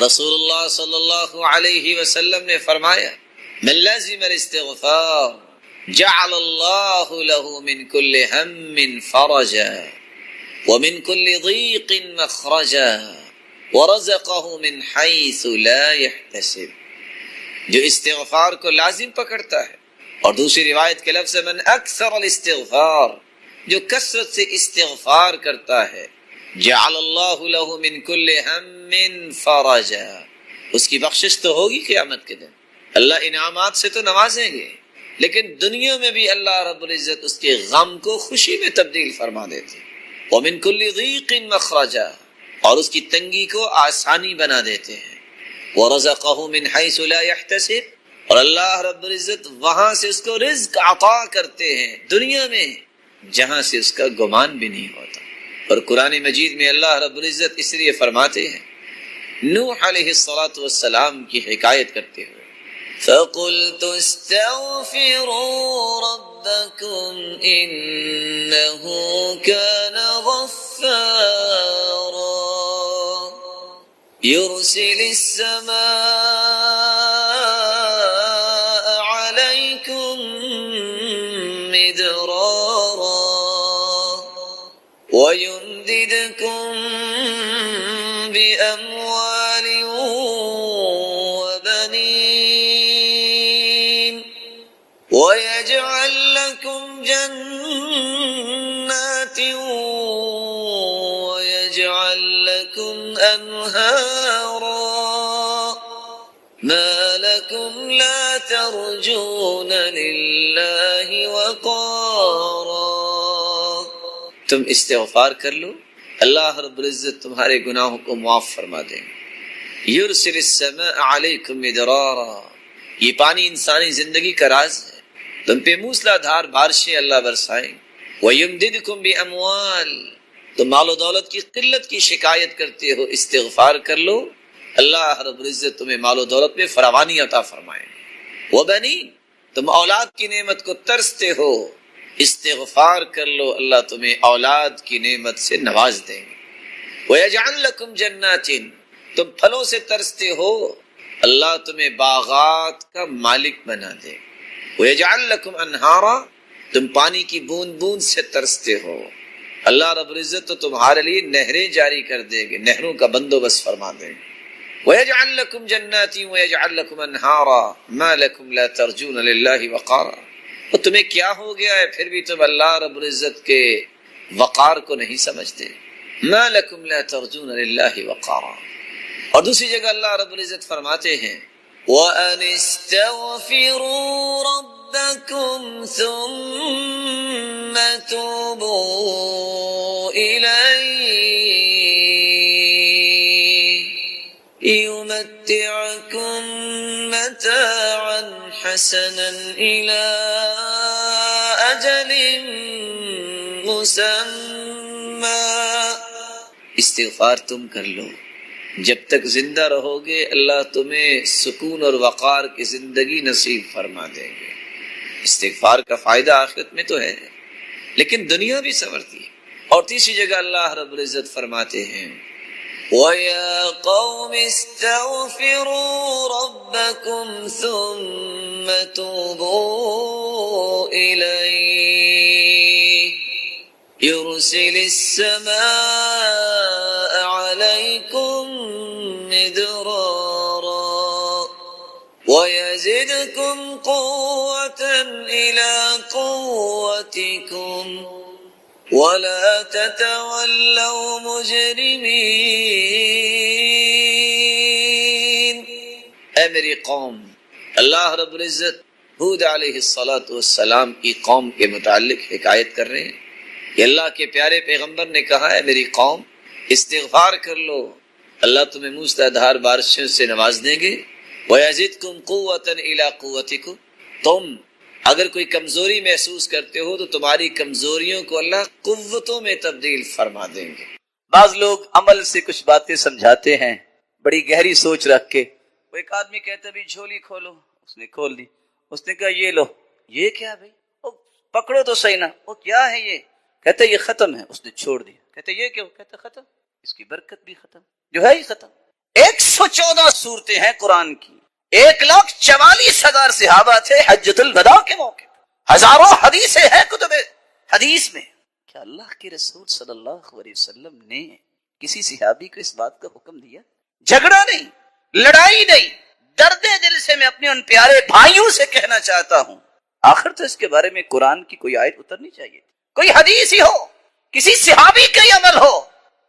رسول اللہ صلی اللہ علیہ وسلم نے فرمایا من لازم الاستغفار جعل اللہ له من كل هم فرجا ومن كل ضيق مخرجا ورزقه من حيث لا يحتسب. جو استغفار کو لازم پکڑتا ہے، اور دوسری روایت کے لفظ من اکثر الاستغفار، جو کثرت سے استغفار کرتا ہے، جعل اللہ له من كل هم فرجا، اس کی بخشش تو ہوگی قیامت کے دن. اللہ انعامات سے تو نوازیں گے، لیکن دنیا میں بھی اللہ رب العزت اس کے غم کو خوشی میں تبدیل فرما دیتے. ومن كل ضيق مخرجا، اور اس کی تنگی کو آسانی بنا دیتے ہیں. وَرَزَقَهُ مِنْ حَيْثُ لَا يَحْتَسِبُ، اور اللہ رب العزت وہاں سے اس کو رزق عطا کرتے ہیں دنیا میں جہاں سے اس کا گمان بھی نہیں ہوتا. اور قرآن مجید میں اللہ رب العزت اس لیے فرماتے ہیں نوح علیہ السلام کی حکایت کرتے ہوئے فَقُلْتُ اسْتَغْفِرُوا رَبَّكُمْ إِنَّهُ كَانَ غَفَّارًا يُرْسِلِ السَّمَاءَ عَلَيْكُمْ مِدْرَارًا وَيُمْدِدْكُمْ بِأَمْوَالٍ وَبَنِينَ وَيَجْعَلْ لَكُمْ جَنَّاتٍ وَيَجْعَلْ لَكُمْ أَنْهَارًا مَا لَكُمْ لَا تَرْجُونَ لِلَّهِ وَقَارًا. تم استغفار کر لو، اللہ رب العزت تمہارے گناہوں کو معاف فرما دیں. یرسل السماء علیکم مدرارا، یہ پانی انسانی زندگی کا راز ہے. تم پہ موسلا دھار بارشیں اللہ برسائیں. ویمددکم باموال، تم مال و دولت کی قلت کی شکایت کرتے ہو، استغفار کر لو، اللہ رب العزت تمہیں مال و دولت میں فراوانی عطا فرمائیں. وبنین، تم اولاد کی نعمت کو ترستے ہو، استغفار کر لو، اللہ تمہیں اولاد کی نعمت سے نواز دیں گے. وَيَجْعَلْ لَكُمْ جَنَّاتٍ، تم پھلوں سے ترستے ہو، اللہ تمہیں باغات کا مالک بنا دے. وَيَجْعَلْ لَكُمْ أَنْهَارًا، تم پانی کی بوند بوند سے ترستے ہو، اللہ رب العزت تو تمہارے لیے نہریں جاری کر دیں گے، نہروں کا بندوبست فرما دیں گے. وَيَجْعَلْ لَكُمْ جَنَّاتٍ وَيَجْعَلْ لَكُمْ أَنْهَارًا مَا لَكُمْ لَا تَرْجُونَ لِلَّهِ وَقَارًا. اور تمہیں کیا ہو گیا ہے پھر بھی تم اللہ رب العزت کے وقار کو نہیں سمجھتے. مَا لَكُمْ لَا تَرْجُونَ لِلَّهِ وَقَارًا. اور دوسری جگہ اللہ رب العزت فرماتے ہیں وَأَنِ اسْتَغْفِرُوا رَبَّكُمْ ثُمَّ تُوبُوا إِلَيْهِ يُمَتِّعْكُمْ مَتَاعًا حَسَنًا إِلَىٰ أَجَلٍ مُّسَمًّى. استغفار تم کر لو، جب تک زندہ رہو گے اللہ تمہیں سکون اور وقار کی زندگی نصیب فرما دیں گے. استغفار کا فائدہ آخرت میں تو ہے لیکن دنیا بھی سنورتی ہے. اور تیسری جگہ اللہ رب العزت فرماتے ہیں وَيَا قَوْمِ اسْتَغْفِرُوا رَبَّكُمْ ثُمَّ تُوبُوا إِلَيْهِ يُرْسِلِ السَّمَاءَ عَلَيْكُمْ مِدْرَارًا وَيَزِدْكُمْ قُوَّةً إِلَىٰ قُوَّتِكُمْ وَلَا تَتَوَلَّوْا مُجْرِمِينَ. اے میری قوم، اللہ رب العزت ہود علیہ السلام کی قوم کے متعلق حکایت کر رہے ہیں کہ اللہ کے پیارے پیغمبر نے کہا ہے میری قوم استغفار کر لو، اللہ تمہیں موسلا دھار بارشوں سے نواز دیں گے. وَيَزِدْكُمْ قُوَّةً إِلَىٰ قُوَّتِكُمْ، تم اگر کوئی کمزوری محسوس کرتے ہو تو تمہاری کمزوریوں کو اللہ قوتوں میں تبدیل فرما دیں گے. بعض لوگ عمل سے کچھ باتیں سمجھاتے ہیں بڑی گہری سوچ رکھ کے. وہ ایک آدمی کہتا بھی جھولی کھولو، اس نے کھول دی، اس نے کہا یہ لو. یہ کیا بھائی؟ پکڑو تو صحیح نا، وہ کیا ہے یہ؟ کہتے یہ ختم ہے، اس نے چھوڑ دیا. کہتے یہ کیوں؟ کہتے ختم، اس کی برکت بھی ختم، جو ہے ہی ختم. 114 صورتیں ہیں قرآن کی، 1,44,000 صحابہ تھے حجۃ الوداع کے موقع، ہزاروں حدیثیں ہیں کتب حدیث میں. کیا اللہ کے رسول صلی اللہ علیہ وسلم نے کسی صحابی کو اس بات کا حکم دیا؟ جھگڑا نہیں، لڑائی نہیں، درد دل سے میں اپنے ان پیارے بھائیوں سے کہنا چاہتا ہوں، آخر تو اس کے بارے میں قرآن کی کوئی آیت اترنی چاہیے، کوئی حدیث ہی ہو، کسی صحابی کا ہی عمل ہو.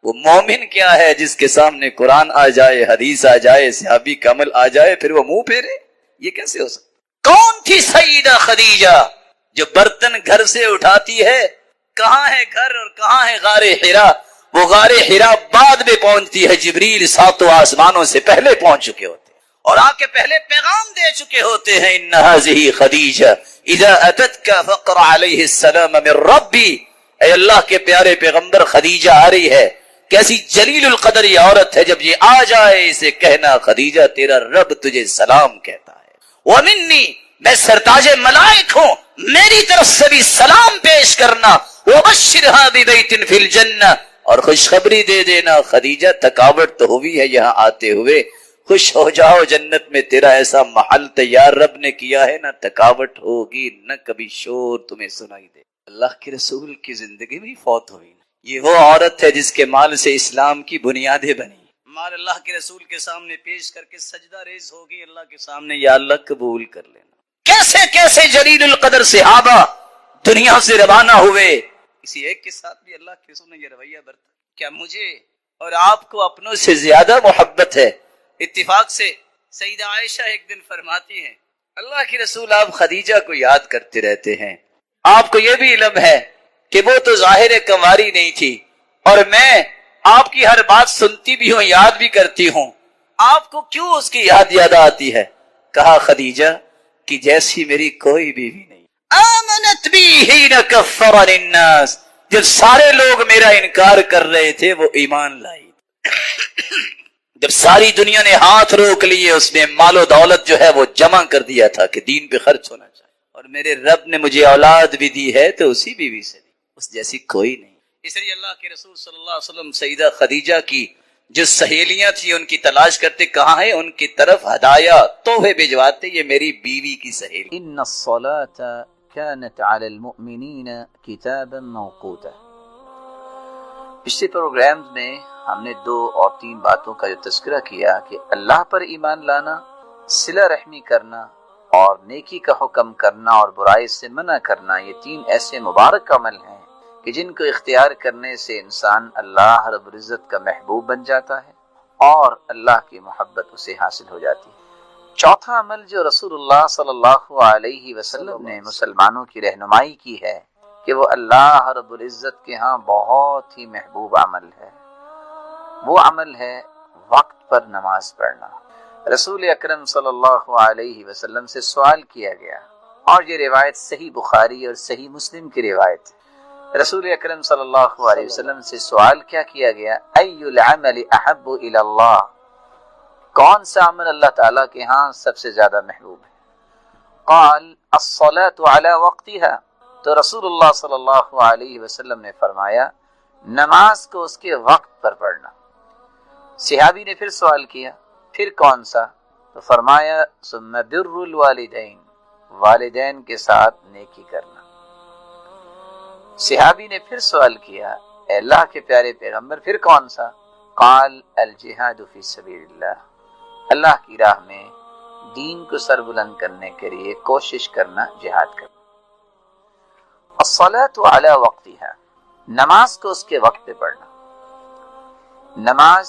وہ مومن کیا ہے جس کے سامنے قرآن آ جائے، حدیث آ جائے، صحابی کا عمل آ جائے، پھر وہ منہ پھیرے؟ یہ کیسے ہو سکتا؟ کون تھی سیدہ خدیجہ جو برتن گھر سے اٹھاتی ہے؟ کہاں ہے گھر اور کہاں ہے غار حرا؟ وہ غار حرا بعد میں پہنچتی ہے، جبریل ساتوں آسمانوں سے پہلے پہنچ چکے ہوتے اور آ کے پہلے پیغام دے چکے ہوتے ہیں. ان هذه خدیجہ اذا اتتك فقر علیہ السلام من ربی. اے اللہ کے پیارے پیغمبر، خدیجہ آ رہی ہے، کیسی جلیل القدر یہ عورت ہے، جب یہ آ جائے اسے کہنا خدیجہ تیرا رب تجھے سلام کہتا ہے. ومنی، میں سرتاج ملائک ہوں، میری طرف سے بھی سلام پیش کرنا. وبشرها ببیت فی الجنہ، اور خوشخبری دے دینا خدیجہ تھکاوٹ تو ہوئی ہے یہاں آتے ہوئے، خوش ہو جاؤ، جنت میں تیرا ایسا محل تیار رب نے کیا ہے، نہ تھکاوٹ ہوگی نہ کبھی شور تمہیں سنائی دے. اللہ کے رسول کی زندگی بھی فوت ہوئی. یہ وہ عورت ہے جس کے مال سے اسلام کی بنیادیں بنی. مال اللہ کے رسول کے سامنے پیش کر کے سجدہ ریز ہوگی اللہ کے سامنے، یا اللہ قبول کر لینا. کیسے کیسے جلیل القدر صحابہ دنیا سے روانہ ہوئے. کسی ایک کے ساتھ بھی اللہ کے رسول نے یہ رویہ برتا؟ کیا مجھے اور آپ کو اپنوں سے زیادہ محبت ہے؟ اتفاق سے سیدہ عائشہ ایک دن فرماتی ہیں، اللہ کے رسول آپ خدیجہ کو یاد کرتے رہتے ہیں، آپ کو یہ بھی علم ہے کہ وہ تو ظاہر کنواری نہیں تھی، اور میں آپ کی ہر بات سنتی بھی ہوں، یاد بھی کرتی ہوں، آپ کو کیوں اس کی یاد آتی ہے؟ کہا خدیجہ کہ جیسی میری کوئی بیوی نہیں. آمنت بی حین کفرن الناس، جب سارے لوگ میرا انکار کر رہے تھے وہ ایمان لائی. جب ساری دنیا نے ہاتھ روک لیے، اس نے مال و دولت جو ہے وہ جمع کر دیا تھا کہ دین پہ خرچ ہونا چاہیے، اور میرے رب نے مجھے اولاد بھی دی ہے تو اسی بیوی سے دی، اس جیسی کوئی نہیں. اس لیے اللہ کے رسول صلی اللہ علیہ وسلم سیدہ خدیجہ کی جو سہیلیاں تھی ان کی تلاش کرتے، کہاں ہے، ان کی طرف ہدایہ تحفے بھجواتے، یہ میری بیوی کی سہیلی. ان الصلاة كانت على المؤمنین کتابا موقوتا. پچھلے پروگرامز میں ہم نے 2 اور 3 باتوں کا جو تذکرہ کیا کہ اللہ پر ایمان لانا، صلہ رحمی کرنا اور نیکی کا حکم کرنا اور برائی سے منع کرنا، یہ 3 ایسے مبارک عمل ہیں کہ جن کو اختیار کرنے سے انسان اللہ رب العزت کا محبوب بن جاتا ہے اور اللہ کی محبت اسے حاصل ہو جاتی ہے. چوتھا عمل جو رسول اللہ صلی اللہ علیہ وسلم نے مسلمانوں کی رہنمائی کی ہے کہ وہ اللہ رب العزت کے ہاں بہت ہی محبوب عمل ہے، وہ عمل ہے وقت پر نماز پڑھنا. رسول اکرم صلی اللہ علیہ وسلم سے سوال کیا گیا، اور یہ روایت صحیح بخاری اور صحیح مسلم کی روایت ہے. رسول اکرم صلی اللہ علیہ وسلم سے سوال کیا کیا گیا؟ ای العمل احب الی اللہ، کون سا عمل اللہ تعالیٰ کے ہاں سب سے زیادہ محبوب ہے؟ قال الصلاة علی وقتها، تو رسول اللہ صلی اللہ علیہ وسلم نے فرمایا نماز کو اس کے وقت پر پڑھنا. صحابی نے پھر سوال کیا، پھر کون سا؟ تو فرمایا ثم بر الوالدین، والدین کے ساتھ نیکی کرنا. صحابی نے پھر سوال کیا، اے اللہ کے پیارے پیغمبر پھر کون سا؟ قال الجہاد فی سبیل اللہ، اللہ کی راہ میں دین کو سر بلند کرنے کے لیے کوشش کرنا، جہاد کرنا. الصلاة علی وقتها، نماز کو اس کے وقت پہ پڑھنا. نماز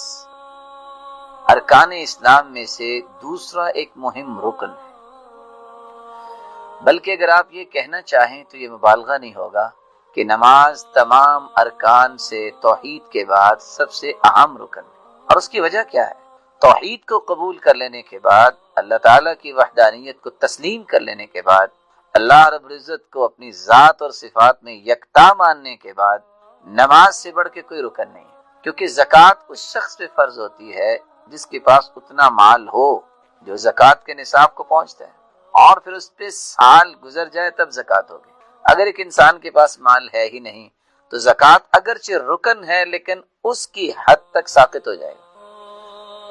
ارکان اسلام میں سے دوسرا ایک مہم رکن ہے، بلکہ اگر آپ یہ کہنا چاہیں تو یہ مبالغہ نہیں ہوگا کہ نماز تمام ارکان سے توحید کے بعد سب سے اہم رکن ہے. اور اس کی وجہ کیا ہے؟ توحید کو قبول کر لینے کے بعد، اللہ تعالیٰ کی وحدانیت کو تسلیم کر لینے کے بعد، اللہ رب العزت کو اپنی ذات اور صفات میں یکتا ماننے کے بعد نماز سے بڑھ کے کوئی رکن نہیں ہے. کیونکہ زکوٰۃ اس شخص پہ فرض ہوتی ہے جس کے پاس اتنا مال ہو جو زکوٰۃ کے نصاب کو پہنچتا ہے، اور پھر اس پہ سال گزر جائے تب زکوٰۃ ہوگی. اگر ایک انسان کے پاس مال ہے ہی نہیں تو زکوٰۃ اگرچہ رکن ہے لیکن اس کی حد تک ساقط ہو جائے گا.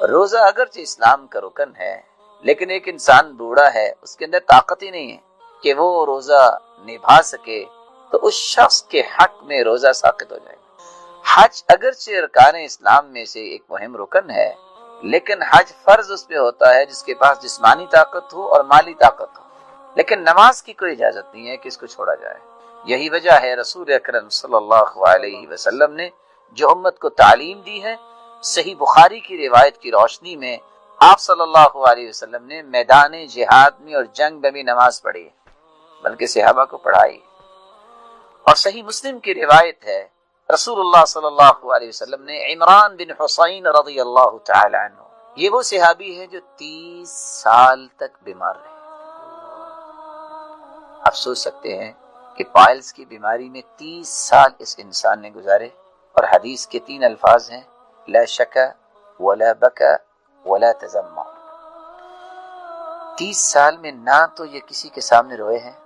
روزہ اگرچہ اسلام کا رکن ہے، لیکن ایک انسان بوڑھا ہے، اس کے اندر طاقت ہی نہیں ہے کہ وہ روزہ نبھا سکے، تو اس شخص کے حق میں روزہ ساقط ہو جائے گا۔ حج اگرچہ ارکان اسلام میں سے ایک مہم رکن ہے، لیکن حج فرض اس پہ ہوتا ہے جس کے پاس جسمانی طاقت ہو اور مالی طاقت ہو، لیکن نماز کی کوئی اجازت نہیں ہے کہ اس کو چھوڑا جائے۔ یہی وجہ ہے رسول اکرم صلی اللہ علیہ وسلم نے جو امت کو تعلیم دی ہے، صحیح بخاری کی روایت کی روشنی میں آپ صلی اللہ علیہ وسلم نے میدان جہاد میں اور جنگ میں بھی نماز پڑھی ہے، بلکہ صحابہ کو پڑھائی۔ اور صحیح مسلم کی روایت ہے، رسول اللہ صلی اللہ علیہ وسلم نے عمران بن حسین رضی اللہ تعالی عنہ، یہ وہ صحابی ہے جو 30 سال تک بیمار رہے۔ آپ سوچ سکتے ہیں کہ پائلز کی بیماری میں 30 سال اس انسان نے گزارے، اور حدیث کے 3 الفاظ ہیں، لا شکا ولا بکا ولا تزمع۔ 30 سال میں نہ تو یہ کسی کے سامنے روئے ہیں،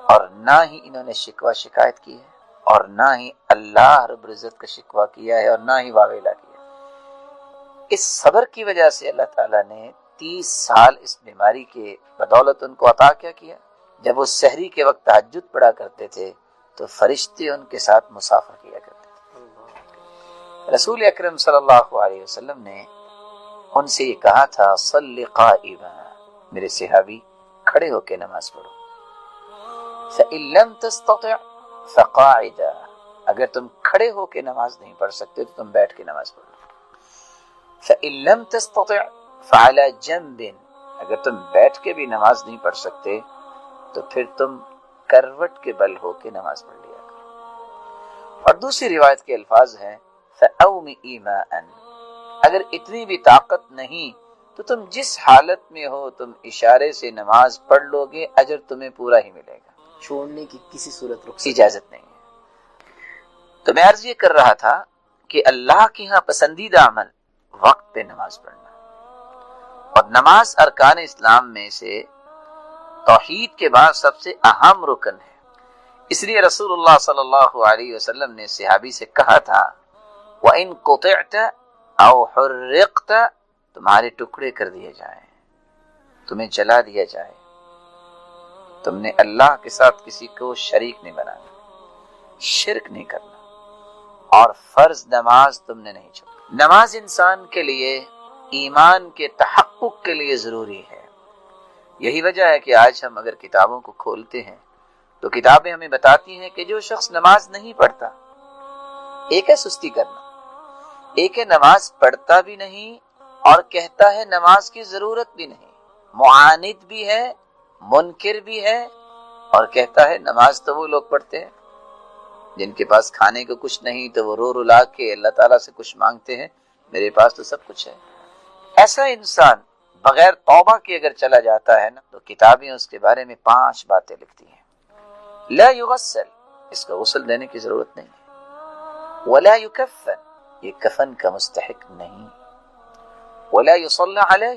اور نہ ہی انہوں نے شکوہ شکایت کی ہے، اور نہ ہی اللہ رب العزت کا شکوہ کیا ہے، اور نہ ہی واویلا کیا۔ اس صبر کی وجہ سے اللہ تعالیٰ نے 30 سال اس بیماری کے بدولت ان کو عطا کیا۔ جب وہ سحری کے وقت تہجد پڑھا کرتے تھے تو فرشتے ان کے ساتھ مسافر کیا کرتے تھے۔ رسول اکرم صلی اللہ علیہ وسلم نے ان سے یہ کہا تھا، صلی قائما، میرے صحابی کھڑے ہو کے نماز پڑھو، فَإِن لَمْ تَسْتَطِعْ فَقَاعِدًا، اگر تم کھڑے ہو کے نماز نہیں پڑھ سکتے تو تم بیٹھ کے نماز پڑھو، فَإِن لَمْ تَسْتَطِعْ فَعَلَى جَنْبٍ، اگر تم بیٹھ کے بھی نماز نہیں پڑھ سکتے تو پھر تم کروٹ کے بل ہو کے نماز پڑھ لیا کرو۔ اور دوسری روایت کے الفاظ ہیں، فَأَوْمِئِ مَاءً، اگر اتنی بھی طاقت نہیں تو تم جس حالت میں ہو تم اشارے سے نماز پڑھ لو گے، اجر تمہیں پورا ہی ملے گا، چھوڑنے کی کسی صورت رخصت اجازت نہیں ہے۔ تو میں عرض یہ کر رہا تھا کہ اللہ کے ہاں پسندیدہ عمل وقت پہ نماز پڑھنا، اور نماز ارکان اسلام میں سے توحید کے بعد سب سے اہم رکن ہے۔ اس لیے رسول اللہ صلی اللہ علیہ وسلم نے صحابی سے کہا تھا، وَإِن قُطِعْتَ أَوْ حُرِّقْتَ، تمہارے ٹکڑے کر دیے جائیں، تمہیں جلا دیا جائے، تم نے اللہ کے ساتھ کسی کو شریک نہیں بنانا، شرک نہیں کرنا، اور فرض نماز تم نے نہیں چھوڑی۔ نماز انسان کے لیے ایمان کے تحقق کے لیے ضروری ہے۔ یہی وجہ ہے کہ آج ہم اگر کتابوں کو کھولتے ہیں تو کتابیں ہمیں بتاتی ہیں کہ جو شخص نماز نہیں پڑھتا، ایک ہے سستی کرنا، ایک ہے نماز پڑھتا بھی نہیں اور کہتا ہے نماز کی ضرورت بھی نہیں، معاند بھی ہے، منکر بھی ہے، اور کہتا ہے نماز تو وہ لوگ پڑھتے ہیں جن کے پاس کھانے کو کچھ نہیں تو وہ رو رلا کے اللہ تعالیٰ سے کچھ مانگتے ہیں، میرے پاس تو سب کچھ ہے۔ ایسا انسان بغیر توبہ کے اگر چلا جاتا ہے نا تو کتابیں اس کے بارے میں 5 باتیں لکھتی ہیں۔ لا یغسل، اس کو غسل دینے کی ضرورت نہیں ہے، ولا یکفن، یہ کفن کا مستحق نہیں، ولا یصلی علیہ،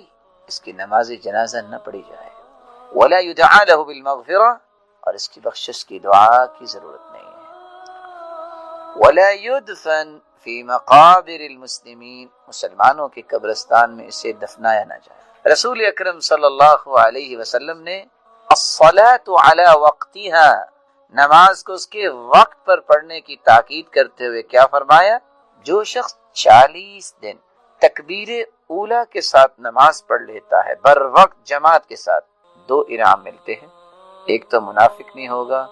اس کی نماز جنازہ نہ پڑھی جائے، ولا یدعا له بالمغفرہ، اور اس کی بخشش کی دعا کی ضرورت نہیں ہے، ولا یدفن فی مقابر المسلمین، مسلمانوں کے قبرستان میں اسے دفنایا نہ جائے۔ رسول اکرم صلی اللہ علیہ وسلم نے الصلاۃ علی وقتہا، نماز کو اس کے وقت پر پڑھنے کی تاکید کرتے ہوئے کیا فرمایا، جو شخص 40 دن تکبیر اولیٰ کے ساتھ نماز پڑھ لیتا ہے بر وقت جماعت کے ساتھ، 2 انعام ملتے ہیں، ایک تو منافق نہیں ہوگا،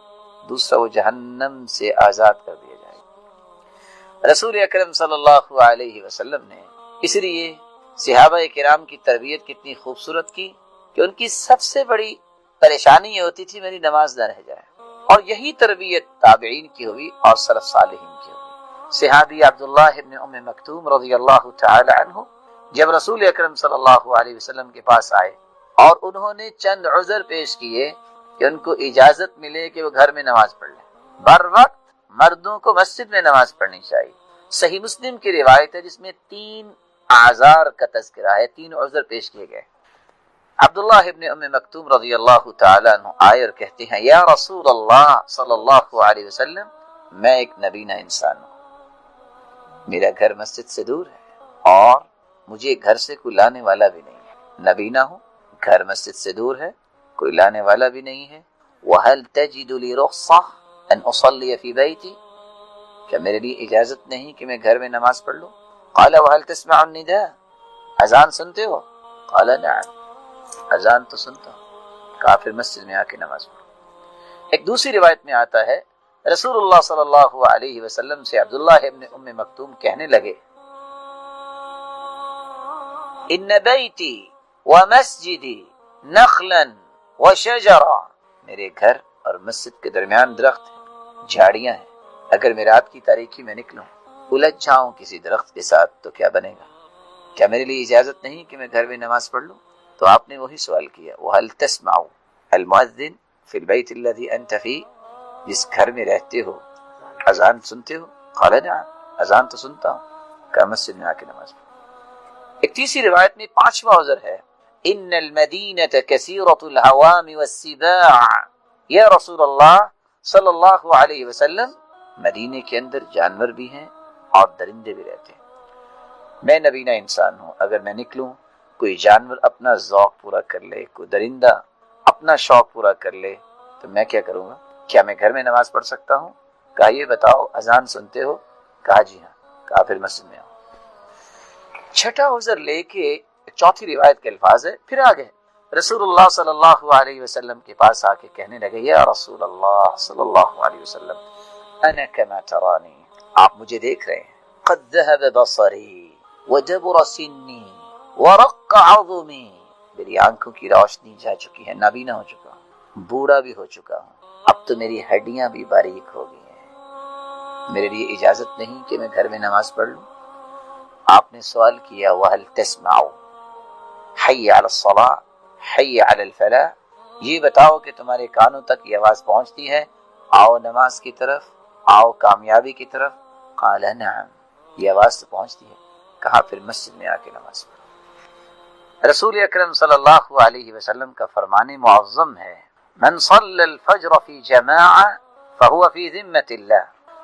دوسرا وہ جہنم سے آزاد کر دیا جائے گا۔ رسول اکرم صلی اللہ علیہ وسلم نے اس لیے صحابہ کرام کی تربیت کتنی خوبصورت کی کہ ان کی سب سے بڑی پریشانی یہ ہوتی تھی میری نماز نہ رہ جائے، اور یہی تربیت تابعین کی ہوئی اور سلف صالحین کی ہوئی۔ صحابی عبداللہ ابن ام مکتوم رضی اللہ تعالی عنہ جب رسول اکرم صلی اللہ علیہ وسلم کے پاس آئے اور انہوں نے چند عذر پیش کیے کہ ان کو اجازت ملے کہ وہ گھر میں نماز پڑھ لیں، بر وقت مردوں کو مسجد میں نماز پڑھنی چاہیے۔ صحیح مسلم کی روایت ہے جس میں 3 اعذار کا تذکرہ ہے، 3 عذر پیش کیے گئے۔ عبداللہ ابن ام مکتوم رضی اللہ تعالیٰ عنہ آئے اور کہتے ہیں، یا رسول اللہ صلی اللہ علیہ وسلم، میں ایک نبینہ انسان ہوں، میرا گھر مسجد سے دور ہے اور مجھے گھر سے کوئی لانے والا بھی نہیں ہے، نبینا ہوں، گھر مسجد سے دور ہے، کوئی لانے والا بھی نہیں ہے۔ وَهَلْ تَجِدُ لِي رُخْصَةً أَنْ أُصَلِّيَ فِي بَيْتِي، کیا میرے لیے اجازت نہیں کہ میں گھر میں نماز پڑھ لوں؟ قَالَ وَهَلْ تَسْمَعُ النِّدَاءَ، اذان سنتے ہو؟ قَالَ نَعَمْ، اذان تو سنتا ہوں۔ کہا پھر مسجد میں آ کے نماز پڑھو۔ ایک دوسری روایت میں آتا ہے رسول اللہ صلی اللہ علیہ وسلم سے عبداللہ ابن ام مکتوم کہنے لگے، ان بیتی ومسجدی نخلا وشجرا، میرے گھر اور مسجد کے درمیان درخت ہیں، جھاڑیاں ہیں، اگر میں رات کی تاریکی میں نکلوں، الجھ جاؤں کسی درخت کے ساتھ تو کیا بنے گا؟ کیا میرے لیے اجازت نہیں کہ میں گھر میں نماز پڑھ لوں؟ تو آپ نے وہی سوال کیا، وَهَلْ تَسْمَعُ الْمُؤَذِّنَ فِي الْبَيْتِ الَّذِي أَنْتَ فِيهِ، جس گھر میں رہتے ہو اذان سنتے ہو؟ قال نعم، اذان تو سنتا ہوں۔ کہ مسجد میں آ کے نماز پڑھو۔ ایک تیسری روایت میں پانچواں عذر ہے، ان المدینة کثیرۃ الہوام والسباع، یا رسول اللہ صلی اللہ علیہ وسلم، مدینے کے اندر جانور بھی ہیں اور درندے بھی رہتے ہیں۔ میں نبینا انسان ہوں، اگر میں نکلوں کوئی جانور اپنا ذوق پورا کر لے، کوئی درندہ اپنا شوق پورا کر لے تو میں کیا کروں گا؟ کیا میں گھر میں نماز پڑھ سکتا ہوں؟ کہا یہ بتاؤ اذان سنتے ہو؟ کہا جی ہاں۔ کہا پھر مسجد میں آؤ۔ چھٹا عذر لے کے چوتھی روایت کے الفاظ ہے، پھر آگے رسول اللہ صلی اللہ علیہ وسلم کے پاس آ کے کہنے لگے، یا رسول اللہ صلی اللہ علیہ وسلم، انا کما ترانی، آپ مجھے دیکھ رہے ہیں، قد ذهب بصری وجبر سنی ورق عظمی، میری آنکھوں کی روشنی جا چکی ہے، نابینا ہو چکا ہوں، بوڑھا بھی ہو چکا ہوں، اب تو میری ہڈیاں بھی باریک ہو گئی ہیں، میرے لیے اجازت نہیں کہ میں گھر میں نماز پڑھ لوں؟ آپ نے سوال کیا، وَهَلْ تَسْمَعُ حَيَّ عَلَى الصَّلَاةِ حَيَّ عَلَى الْفَلَاحِ، یہ بتاؤ کہ تمہارے کانوں تک یہ آواز پہنچتی ہے، آؤ نماز کی طرف، آؤ کامیابی کی طرف؟ قال نعم، یہ آواز تو پہنچتی ہے۔ کہا پھر مسجد میں آ کے نماز پڑھو۔ رسول اکرم صلی اللہ علیہ وسلم کا فرمان معظم ہے، من صلی الفجر فی جماعہ فہو فی ذمۃ اللہ،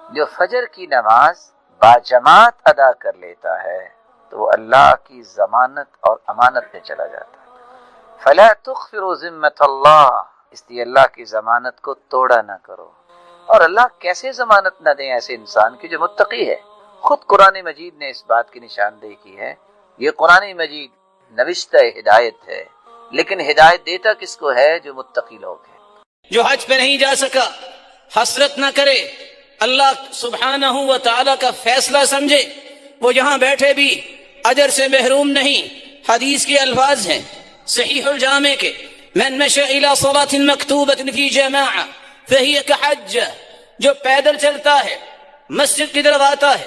جو فجر کی نماز باجماعت ادا کر لیتا ہے تو وہ اللہ کی ضمانت اور امانت میں چلا جاتا ہے۔ فلا تغفروا ذمۃ اللہ، اس لیے اللہ کی ضمانت کو توڑا نہ کرو۔ اور اللہ کیسے ضمانت نہ دیں ایسے انسان کی جو متقی ہے؟ خود قرآن مجید نے اس بات کی نشاندہی کی ہے۔ یہ قرآن مجید نوشتہ ہدایت ہے، لیکن ہدایت دیتا کس کو ہے؟ جو متقی لوگ ہیں۔ جو حج پہ نہیں جا سکا حسرت نہ کرے، اللہ سبحانہ و تعالی کا فیصلہ سمجھے، وہ یہاں بیٹھے بھی اجر سے محروم نہیں۔ حدیث کے الفاظ ہیں صحیح الجامع کے، من مشى الى صلاة مکتوبۃ فی جماعہ فہی کحج، جو پیدل چلتا ہے مسجد کی طرف آتا ہے،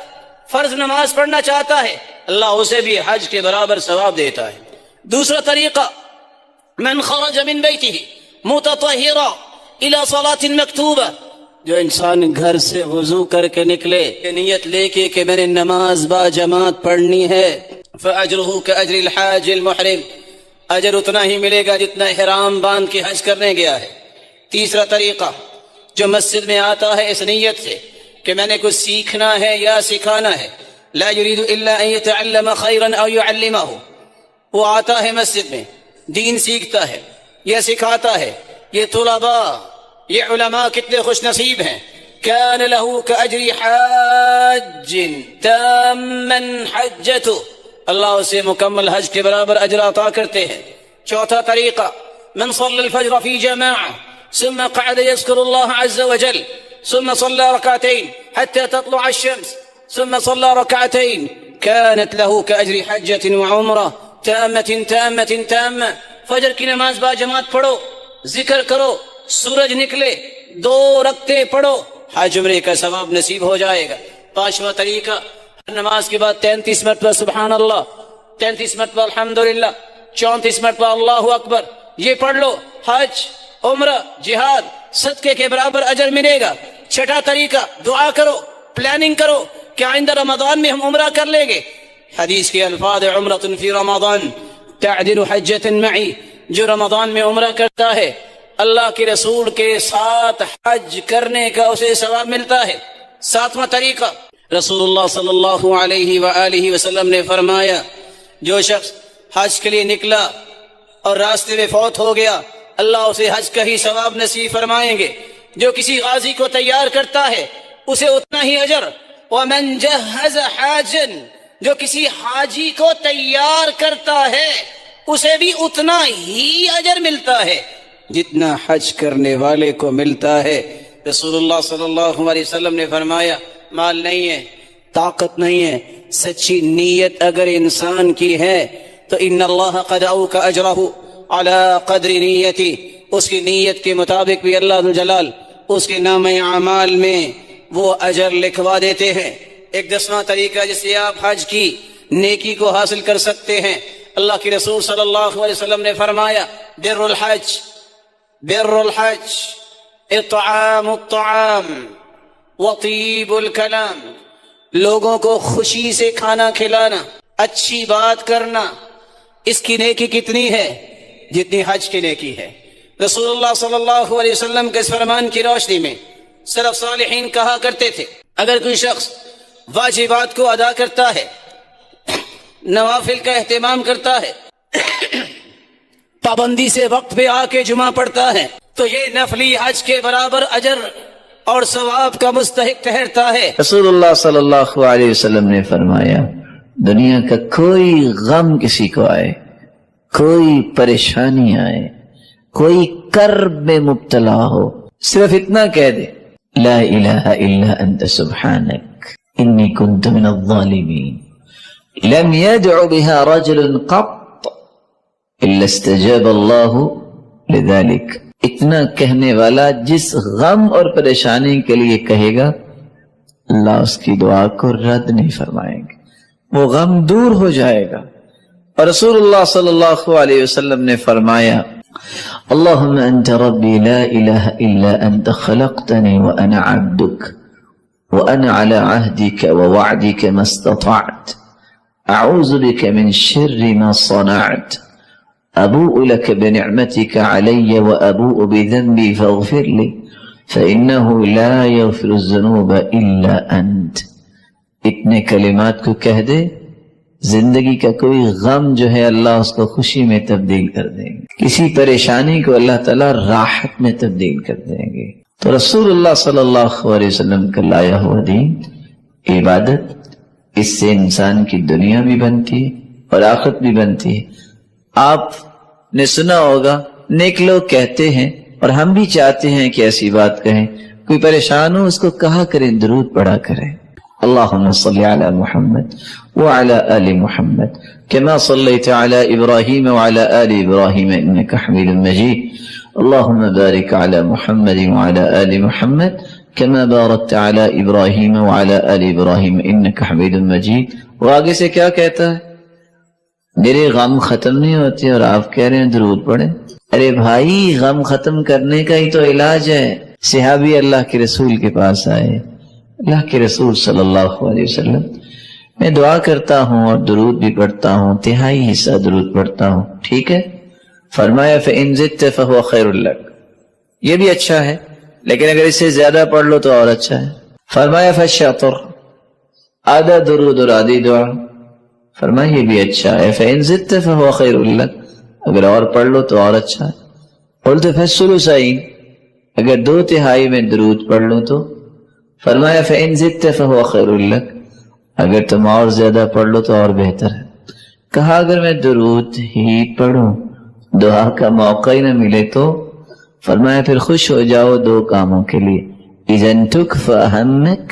فرض نماز پڑھنا چاہتا ہے، اللہ اسے بھی حج کے برابر ثواب دیتا ہے۔ دوسرا طریقہ، من خرج من بیتہ متطہرا الى صلاة مکتوبہ، جو انسان گھر سے وضو کر کے نکلے نیت لے کے کہ میں نے نماز با جماعت پڑھنی ہے، فاجرہ کاجر الحاج المحرم، اجر اتنا ہی ملے گا جتنا احرام باندھ کے حج کرنے گیا ہے۔ تیسرا طریقہ، جو مسجد میں آتا ہے اس نیت سے کہ میں نے کچھ سیکھنا ہے یا سکھانا ہے، لا يريد الا ان يتعلم خيرا او يعلمه، وہ آتا ہے مسجد میں دین سیکھتا ہے یا سکھاتا ہے۔ یہ طلباء، یہ علماء کتنے خوش نصیب ہیں، كان له كأجر حاج تاما حجته، اللہ اسے مکمل حج کے برابر اجر عطا کرتے ہیں۔ چوتھا طریقہ، من صلى الفجر في جماعة ثم قعد يذكر الله عز وجل ثم صلى ركعتين حتى تطلع الشمس ثم صلى ركعتين كانت له كأجر حجة وعمرة تامة تامة تامة، فجر کی نماز با جماعت پڑھو، ذکر کرو، سورج نکلے 2 رکعتیں پڑھو، حج عمرے کا ثواب نصیب ہو جائے گا۔ پانچواں طریقہ، نماز کے بعد 33 مرتبہ سبحان اللہ، 33 مرتبہ الحمدللہ، 34 مرتبہ اللہ اکبر، یہ پڑھ لو، حج، عمرہ، جہاد، صدقے کے برابر اجر ملے گا۔ چھٹا طریقہ، دعا کرو، پلاننگ کرو کہ آئندہ رمضان میں ہم عمرہ کر لیں گے۔ حدیث کے الفاظ، عمرۃ فی رمضان تعدل حجۃ معی، جو رمضان میں عمرہ کرتا ہے اللہ کے رسول کے ساتھ حج کرنے کا اسے ثواب ملتا ہے۔ ساتواں طریقہ، رسول اللہ صلی اللہ علیہ وآلہ وسلم نے فرمایا، جو شخص حج کے لیے نکلا اور راستے میں فوت ہو گیا اللہ اسے حج کا ہی ثواب نصیب فرمائیں گے. جو کسی غازی کو تیار کرتا ہے اسے اتنا ہی اجر. ومن جہز حاجا، جو کسی حاجی کو تیار کرتا ہے اسے بھی اتنا ہی اجر ملتا ہے جتنا حج کرنے والے کو ملتا ہے. رسول اللہ صلی اللہ علیہ وسلم نے فرمایا مال نہیں ہے، طاقت نہیں ہے، سچی نیت اگر انسان کی ہے تو ان اللہ قد اوقع اجرہ علی قدر نیتی، اس کی نیت کے مطابق بھی اللہ ذوالجلال اس کے نام اعمال میں وہ اجر لکھوا دیتے ہیں. ایک 10واں طریقہ جس سے آپ حج کی نیکی کو حاصل کر سکتے ہیں، اللہ کے رسول صلی اللہ علیہ وسلم نے فرمایا بر الحج اطعام الطعام وطیب الکلام، لوگوں کو خوشی سے کھانا کھلانا، اچھی بات کرنا، اس کی نیکی کتنی ہے جتنی حج کی نیکی ہے. رسول اللہ صلی اللہ علیہ وسلم کے اس فرمان کی روشنی میں سلف صالحین کہا کرتے تھے اگر کوئی شخص واجبات کو ادا کرتا ہے، نوافل کا اہتمام کرتا ہے، پابندی سے وقت پہ آ کے جمعہ پڑھتا ہے تو یہ نفلی حج کے برابر اجر اور ثواب کا مستحق ٹھہرتا ہے. رسول اللہ صلی اللہ علیہ وسلم نے فرمایا دنیا کا کوئی غم کسی کو آئے، کوئی پریشانی آئے، کوئی کرب میں مبتلا ہو، صرف اتنا کہہ دے لا الہ الا انت سبحانک انی کنت من الظالمین لم يدع بها رجل قط الا استجاب اللہ لذلك. اتنا کہنے والا جس غم اور پریشانی کے لیے کہے گا اللہ اس کی دعا کو رد نہیں فرمائیں گے، وہ غم دور ہو جائے گا. اور رسول اللہ صلی اللہ علیہ وسلم نے فرمایا اللهم انت ربي لا اله الا انت خلقتني وانا عبدك وانا على عهدك ووعدك ما استطعت اعوذ بك من شر ما صنعت ابوء لك بنعمتك علي وابوء بذنبي فاغفر لي فانه لا يغفر الذنوب الا انت. اتنے کلمات کو کہہ دے زندگی کا کوئی غم جو ہے اللہ اس کو خوشی میں تبدیل کر دیں گے، کسی پریشانی کو اللہ تعالیٰ راحت میں تبدیل کر دیں گے. تو رسول اللہ صلی اللہ علیہ وسلم کا لایا ہوا دین عبادت، اس سے انسان کی دنیا بھی بنتی ہے اور آخرت بھی بنتی ہے. آپ نے سنا ہوگا نیک لوگ کہتے ہیں اور ہم بھی چاہتے ہیں کہ ایسی بات کہیں، کوئی پریشان ہو اس کو کہا کریں، درود پڑھا کریں اللهم صل على محمد وعلى آل محمد كما صليت على إبراهيم وعلى آل إبراهيم إنك حميد مجيد اللهم بارك على محمد وعلى آل محمد كما باركت على إبراهيم وعلى آل إبراهيم إنك حميد مجيد. اور آگے سے کیا کہتا ہے میرے غم ختم نہیں ہوتے اور آپ کہہ رہے ہیں درود پڑھیں. ارے بھائی غم ختم کرنے کا ہی تو علاج ہے. صحابی اللہ کے رسول کے پاس آئے، اللہ کے رسول صلی اللہ علیہ وسلم میں دعا کرتا ہوں اور درود بھی پڑھتا ہوں، تہائی حصہ درود پڑھتا ہوں، ٹھیک ہے؟ فرمایا فَإِن زِدْتَ فَهُوَ خَيْرٌ لَكَ، یہ بھی اچھا ہے لیکن اگر اس سے زیادہ پڑھ لو تو اور اچھا ہے. فرمایا فَالشَّطْرُ، آدھا درود اور آدھی دعا. فرمایا یہ بھی اچھا ہے. فَإِن زِدْتَ فَهُوَ خَيْرٌ لَكَ، اگر اور پڑھ لو تو اور اچھا ہے. قلت فَالثُّلُثَيْنِ، اگر 2/3 میں درود پڑھ لو تو. فرمایا فَإِن زِدْتَ فَهُوَ خَيْرٌ لَكَ، اگر تم اور زیادہ پڑھ لو تو اور بہتر ہے. کہا اگر میں درود ہی پڑھوں دعا کا موقع ہی نہ ملے تو؟ فرمایا پھر خوش ہو جاؤ 2 کاموں کے لیے. إِذَن تُكْفَى هَمَّكَ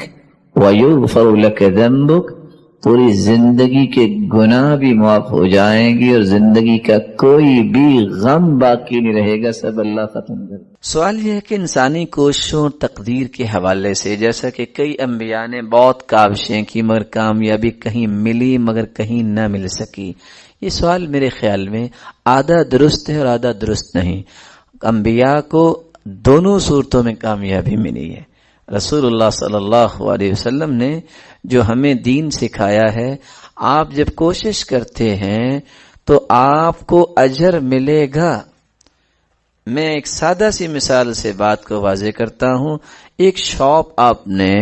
وَيُغْفَرُ لَكَ ذَنبُكَ، پوری زندگی کے گناہ بھی معاف ہو جائیں گی اور زندگی کا کوئی بھی غم باقی نہیں رہے گا، سب اللہ ختم کر. سوال یہ ہے کہ انسانی کوششوں اور تقدیر کے حوالے سے جیسا کہ کئی انبیاء نے بہت کاوشیں کی مگر کامیابی کہیں ملی مگر کہیں نہ مل سکی، یہ سوال میرے خیال میں آدھا درست ہے اور آدھا درست نہیں. انبیاء کو دونوں صورتوں میں کامیابی ملی ہے. رسول اللہ صلی اللہ علیہ وسلم نے جو ہمیں دین سکھایا ہے، آپ جب کوشش کرتے ہیں تو آپ کو اجر ملے گا. میں ایک سادہ سی مثال سے بات کو واضح کرتا ہوں. ایک شاپ آپ نے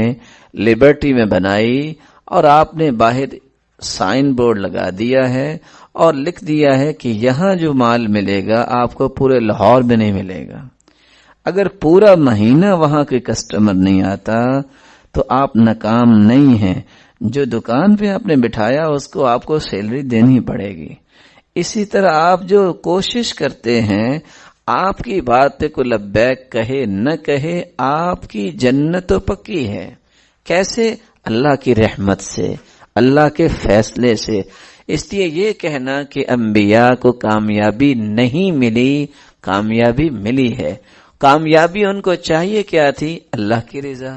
لبرٹی میں بنائی اور آپ نے باہر سائن بورڈ لگا دیا ہے اور لکھ دیا ہے کہ یہاں جو مال ملے گا آپ کو پورے لاہور میں نہیں ملے گا. اگر پورا مہینہ وہاں کے کسٹمر نہیں آتا تو آپ ناکام نہیں ہیں. جو دکان پہ آپ نے بٹھایا اس کو آپ کو سیلری دینی پڑے گی. اسی طرح آپ جو کوشش کرتے ہیں آپ کی بات پہ کوئی لبیک کہے نہ کہے آپ کی جنت تو پکی ہے. کیسے؟ اللہ کی رحمت سے، اللہ کے فیصلے سے. اس لیے یہ کہنا کہ انبیاء کو کامیابی نہیں ملی، کامیابی ملی ہے. کامیابی ان کو چاہیے کیا تھی؟ اللہ کی رضا.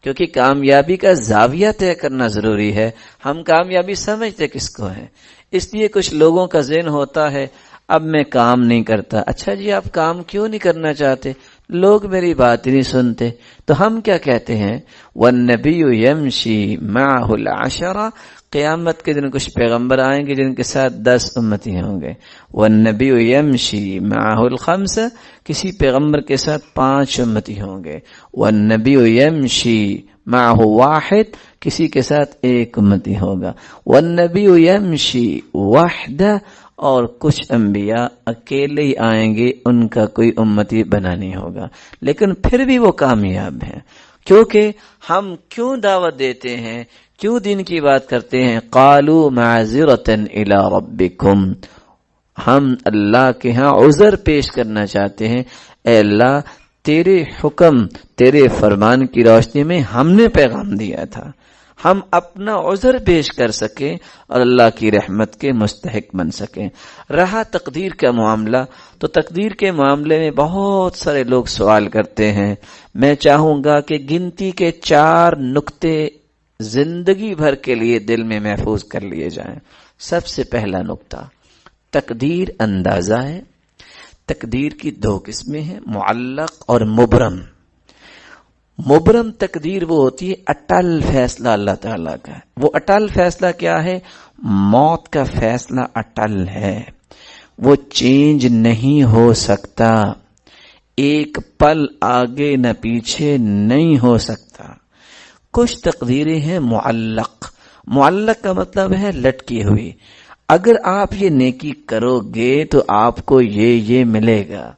کیونکہ کامیابی کا زاویہ طے کرنا ضروری ہے. ہم کامیابی سمجھتے کس کو ہے؟ اس لیے کچھ لوگوں کا ذہن ہوتا ہے اب میں کام نہیں کرتا. اچھا جی، آپ کام کیوں نہیں کرنا چاہتے؟ لوگ میری بات ہی نہیں سنتے. تو ہم کیا کہتے ہیں؟ وَالنَّبِيُّ يَمْشِي مَعَهُ الْعَشَرَةِ. قیامت کے دن کچھ پیغمبر آئیں گے جن کے ساتھ 10 امتی ہوں گے. وَالنَّبِيُّ يَمْشِي مَعَهُ الْخَمْسَ. کسی پیغمبر کے ساتھ 5 امتی ہوں گے. وَالنَّبِيُّ يَمْشِي مَعَهُ وَاحِدٌ. کسی کے ساتھ 1 امتی ہوگا. وَالنَّبِيُّ يَمْشِي وَحْدَهُ. اور کچھ انبیاء اکیلے ہی آئیں گے، ان کا کوئی امتی بنا نہیں ہوگا، لیکن پھر بھی وہ کامیاب ہیں. کیونکہ ہم کیوں دعوت دیتے ہیں، کیوں دین کی بات کرتے ہیں؟ قالوا معذرۃ الی ربکم. ہم اللہ کے ہاں عذر پیش کرنا چاہتے ہیں. اے اللہ، تیرے حکم، تیرے فرمان کی روشنی میں ہم نے پیغام دیا تھا، ہم اپنا عذر پیش کر سکیں اور اللہ کی رحمت کے مستحق بن سکیں. رہا تقدیر کا معاملہ، تو تقدیر کے معاملے میں بہت سارے لوگ سوال کرتے ہیں. میں چاہوں گا کہ گنتی کے 4 نقطے زندگی بھر کے لیے دل میں محفوظ کر لیے جائیں. سب سے پہلا نقطہ، تقدیر اندازہ ہے. تقدیر کی 2 قسمیں ہیں، معلق اور مبرم. مبرم تقدیر وہ ہوتی ہے اٹل فیصلہ اللہ تعالیٰ کا. وہ اٹل فیصلہ کیا ہے؟ موت کا فیصلہ اٹل ہے، وہ چینج نہیں ہو سکتا، ایک پل آگے نہ پیچھے نہیں ہو سکتا. کچھ تقدیریں ہیں معلق. معلق کا مطلب ہے لٹکی ہوئی. اگر آپ یہ نیکی کرو گے تو آپ کو یہ ملے گا،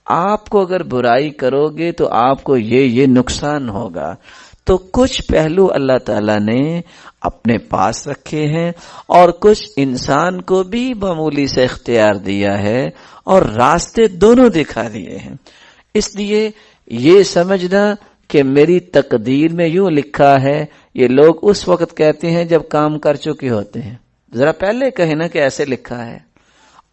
آپ کو اگر برائی کرو گے تو آپ کو یہ نقصان ہوگا. تو کچھ پہلو اللہ تعالیٰ نے اپنے پاس رکھے ہیں اور کچھ انسان کو بھی معمولی سے اختیار دیا ہے اور راستے دونوں دکھا دیے ہیں. اس لیے یہ سمجھنا کہ میری تقدیر میں یوں لکھا ہے، یہ لوگ اس وقت کہتے ہیں جب کام کر چکے ہوتے ہیں. ذرا پہلے کہیں نا کہ ایسے لکھا ہے.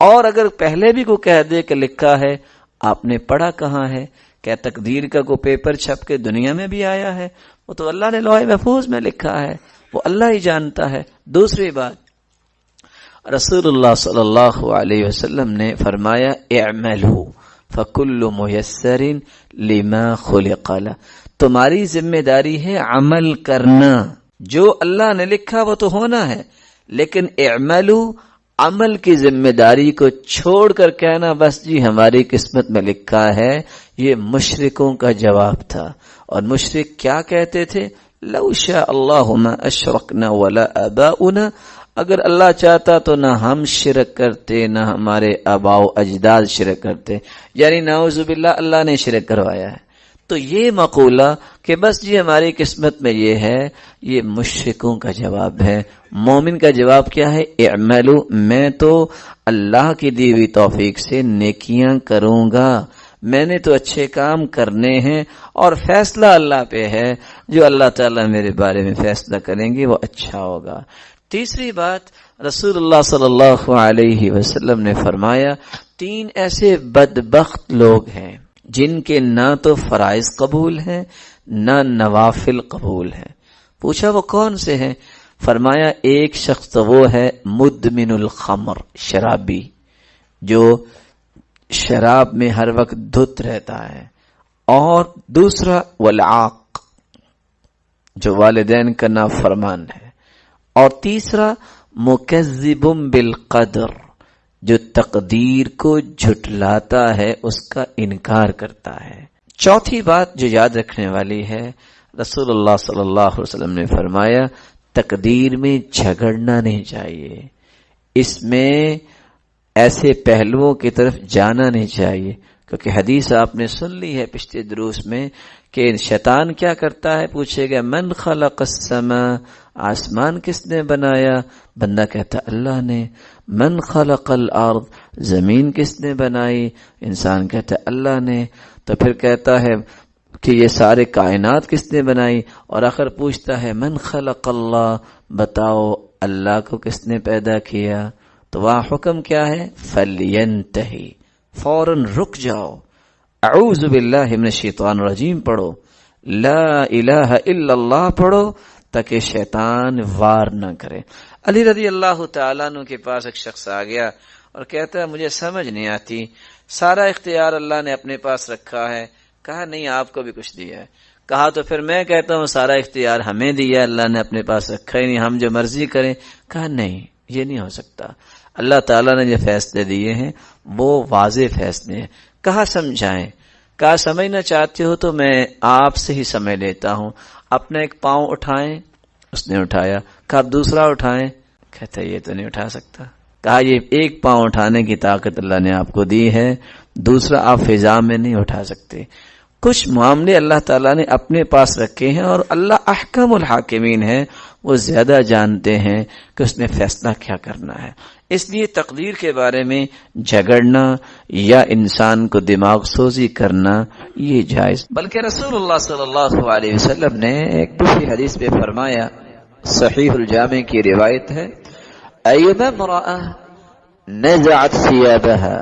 اور اگر پہلے بھی کو کہہ دے کہ لکھا ہے، آپ نے پڑھا کہاں ہے؟ کیا تقدیر کا کوئی پیپر چھپ کے دنیا میں بھی آیا ہے؟ وہ تو اللہ نے لوح محفوظ میں لکھا ہے، وہ اللہ ہی جانتا ہے. دوسری بات، رسول اللہ صلی اللہ علیہ وسلم نے فرمایا اعملوا فکل میسر لما خلق له. تمہاری ذمہ داری ہے عمل کرنا، جو اللہ نے لکھا وہ تو ہونا ہے، لیکن اعملوا، عمل کی ذمہ داری کو چھوڑ کر کہنا بس جی ہماری قسمت میں لکھا ہے، یہ مشرکوں کا جواب تھا. اور مشرک کیا کہتے تھے؟ لو شاء اللہ ما اشرکنا ولا آباؤنا. اگر اللہ چاہتا تو نہ ہم شرک کرتے نہ ہمارے آباء و اجداد شرک کرتے. یعنی نعوذ باللہ اللہ نے شرک کروایا ہے. تو یہ مقولہ کہ بس جی ہماری قسمت میں یہ ہے، یہ مشرکوں کا جواب ہے. مومن کا جواب کیا ہے؟ اعملوا، میں تو اللہ کی دی ہوئی توفیق سے نیکیاں کروں گا، میں نے تو اچھے کام کرنے ہیں اور فیصلہ اللہ پہ ہے. جو اللہ تعالیٰ میرے بارے میں فیصلہ کریں گے وہ اچھا ہوگا. تیسری بات، رسول اللہ صلی اللہ علیہ وسلم نے فرمایا 3 ایسے بدبخت لوگ ہیں جن کے نہ تو فرائض قبول ہیں نہ نوافل قبول ہیں. پوچھا وہ کون سے ہیں؟ فرمایا ایک شخص تو وہ ہے مدمن الخمر، شرابی، جو شراب میں ہر وقت دھت رہتا ہے. اور دوسرا والعاق، جو والدین کا نافرمان ہے. اور تیسرا مکذب بالقدر، جو تقدیر کو جھٹلاتا ہے، اس کا انکار کرتا ہے. چوتھی بات جو یاد رکھنے والی ہے، رسول اللہ صلی اللہ علیہ وسلم نے فرمایا تقدیر میں جھگڑنا نہیں چاہیے، اس میں ایسے پہلوؤں کی طرف جانا نہیں چاہیے، کیونکہ حدیث آپ نے سن لی ہے پچھلے دروس میں کہ شیطان کیا کرتا ہے، پوچھے گا من خلق السماء، آسمان کس نے بنایا؟ بندہ کہتا اللہ نے۔ من خلق الارض، زمین کس نے بنائی؟ انسان کہتا اللہ نے۔ تو پھر کہتا ہے کہ یہ سارے کائنات کس نے بنائی؟ اور آخر پوچھتا ہے من خلق اللہ، بتاؤ اللہ کو کس نے پیدا کیا؟ تو وہاں حکم کیا ہے؟ فَلْيَنْتَهِ، فوراً رک جاؤ، اعوذ باللہ من الشیطان الرجیم پڑھو، لا الہ الا اللہ پڑھو، تاکہ شیطان وار نہ کرے۔ علی رضی اللہ تعالیٰ عنہ کے پاس ایک شخص آ گیا اور کہتا ہے مجھے سمجھ نہیں آتی، سارا اختیار اللہ نے اپنے پاس رکھا ہے۔ کہا نہیں، آپ کو بھی کچھ دیا ہے۔ کہا تو پھر میں کہتا ہوں سارا اختیار ہمیں دیا، اللہ نے اپنے پاس رکھا ہی نہیں، ہم جو مرضی کریں۔ کہا نہیں، یہ نہیں ہو سکتا، اللہ تعالیٰ نے جو فیصلے دیے ہیں وہ واضح فیصلے ہیں۔ کہا سمجھائیں۔ کہا سمجھنا چاہتے ہو تو میں آپ سے ہی سمجھ لیتا ہوں، اپنا ایک پاؤں اٹھائیں۔ اس نے اٹھایا۔ کہا دوسرا اٹھائیں۔ کہتا یہ تو نہیں اٹھا سکتا۔ کہا یہ ایک پاؤں اٹھانے کی طاقت اللہ نے آپ کو دی ہے، دوسرا آپ فضا میں نہیں اٹھا سکتے۔ کچھ معاملے اللہ تعالیٰ نے اپنے پاس رکھے ہیں اور اللہ احکم الحاکمین ہے، وہ زیادہ جانتے ہیں کہ اس میں فیصلہ کیا کرنا ہے۔ اس لیے تقدیر کے بارے میں جھگڑنا یا انسان کو دماغ سوزی کرنا یہ جائز، بلکہ رسول اللہ صلی اللہ علیہ وسلم نے ایک دوسری حدیث میں فرمایا، صحیح الجامع کی روایت ہے، ایما امرأة نزعت ثيابها